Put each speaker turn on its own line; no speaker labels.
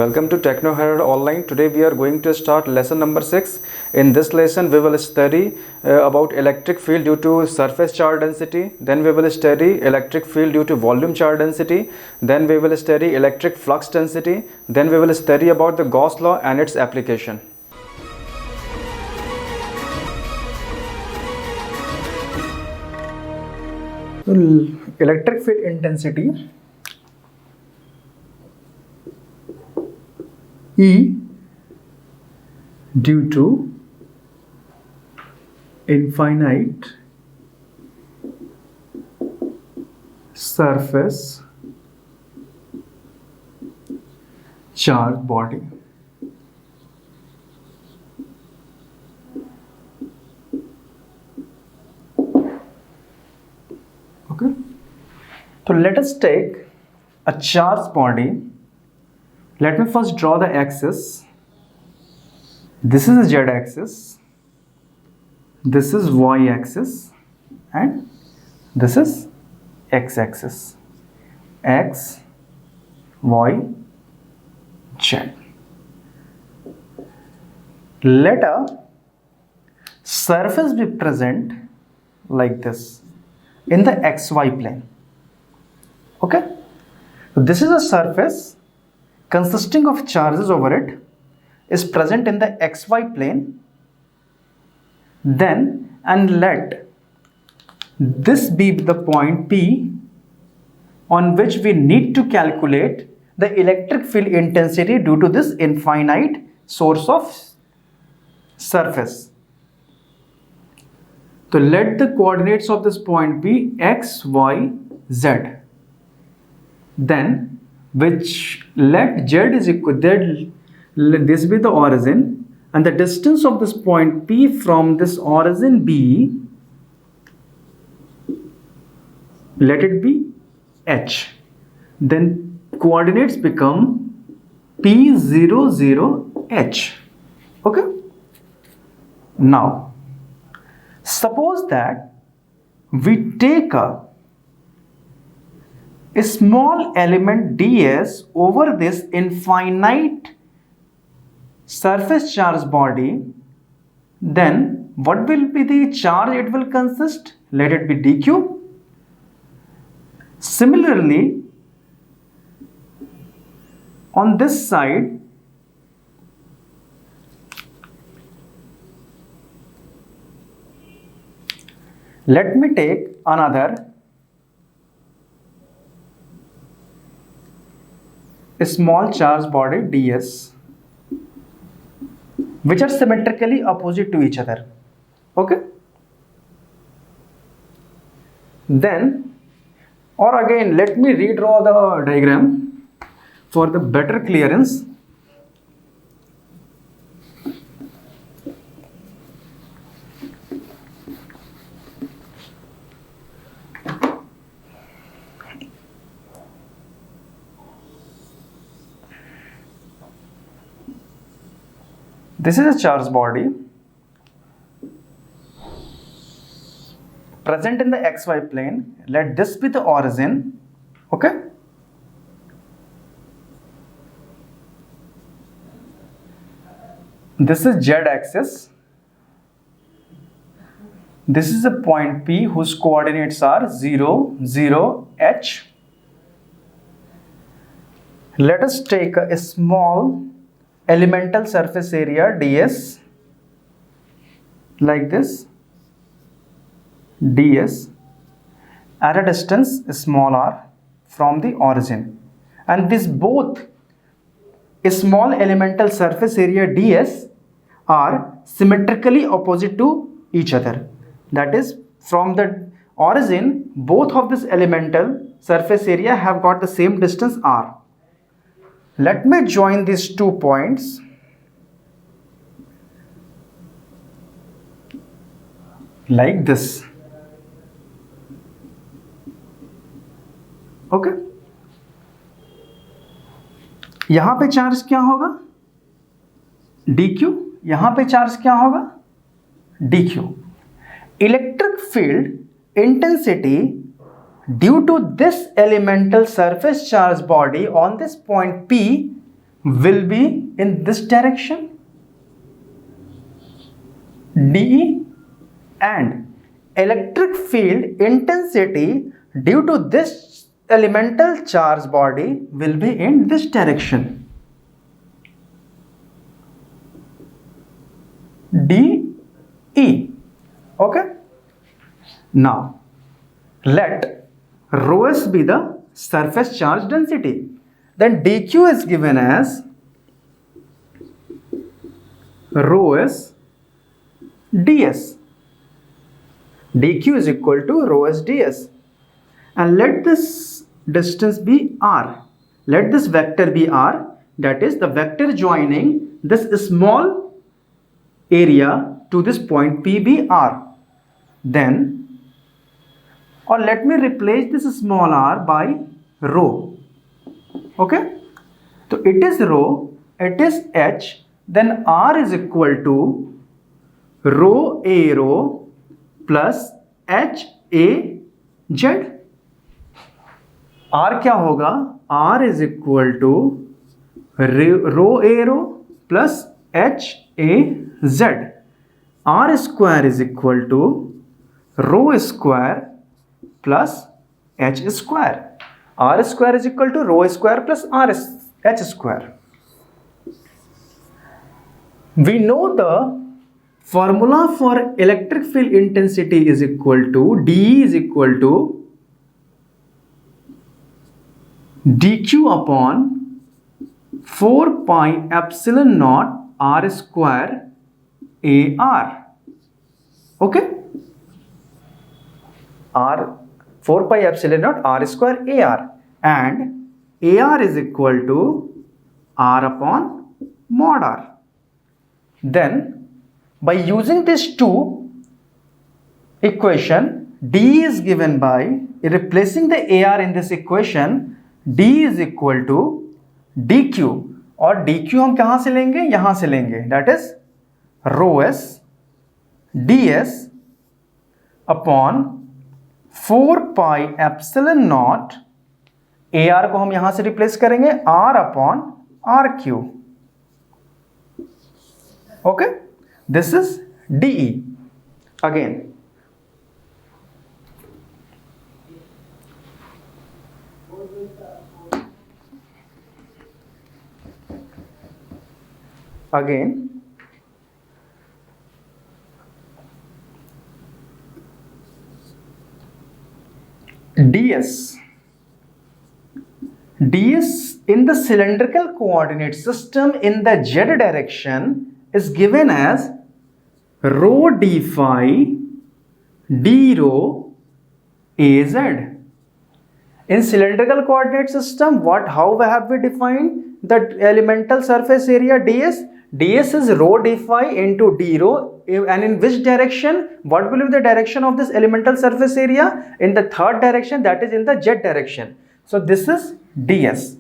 Welcome to Techno Herald Online. Today we are going to start lesson number 6. In this lesson we will study about electric field due to surface charge density. Then we will study electric field due to volume charge density. Then we will study electric flux density. Then we will study about the Gauss law and its application.
Electric field intensity E due to infinite surface charge body. Okay, so let us take a charged body. Let me first draw the axis. This is the z axis, this is y axis, and this is x axis. X, y, z. Let a surface be present like this in the xy plane. Okay, so this is a surface consisting of charges over it is present in the xy plane. Then and let this be the point P on which we need to calculate the electric field intensity due to this infinite source of surface. So let the coordinates of this point be x, y, z. Then which let z is equal, let this be the origin, and the distance of this point P from this origin B, let it be h. Then coordinates become P0, 0, h. Okay. Now suppose that we take a small element ds over this infinite surface charge body, then what will be the charge it will consist? Let it be dq. Similarly, on this side, let me take another a small charge body ds, which are symmetrically opposite to each other. Okay, then, or again let me redraw the diagram for the better clearance. This is a charged body present in the xy plane. Let this be the origin. Okay. This is z axis. This is a point P whose coordinates are 0, 0, h. Let us take a small elemental surface area ds like this, ds at a distance small r from the origin, and this both small elemental surface area ds are symmetrically opposite to each other. That is, from the origin both of this elemental surface area have got the same distance r. Let me join these 2 points like this. Okay. यहाँ पे charge क्या होगा? dq. यहाँ पे charge क्या होगा? dq. Electric field intensity due to this elemental surface charge body on this point P will be in this direction, dE, and electric field intensity due to this elemental charge body will be in this direction, dE. Okay. Now let rho s be the surface charge density. Then dq is given as rho s ds. dq is equal to rho s ds. And let this distance be r. Let this vector be r. That is the vector joining this small area to this point P be r. Then, or let me replace this small r by rho. Okay, so it is rho, it is h, then r is equal to rho a rho plus h a z. r क्या होगा? r is equal to rho a rho plus h a z. r square is equal to rho square plus h square. r square is equal to rho square plus h square. We know the formula for electric field intensity is equal to dE is equal to dq upon 4 pi epsilon naught r square ar. Okay, r 4 pi epsilon naught r square ar, and ar is equal to r upon mod r. Then by using these two equation, d is given by replacing the ar in this equation, d is equal to dq, और dq हम कहाँ से लेंगे? यहाँ से लेंगे, that is rho s ds upon 4 pi epsilon naught, ar को हम यहाँ से रिप्लेस करेंगे r upon rq. Okay, this is dE. Again, ds in the cylindrical coordinate system in the z direction is given as rho d phi d rho az. In cylindrical coordinate system, how have we defined the elemental surface area ds? ds is rho d phi into d rho, and in which direction? What will be the direction of this elemental surface area? In the third direction, that is in the z direction. So this is ds.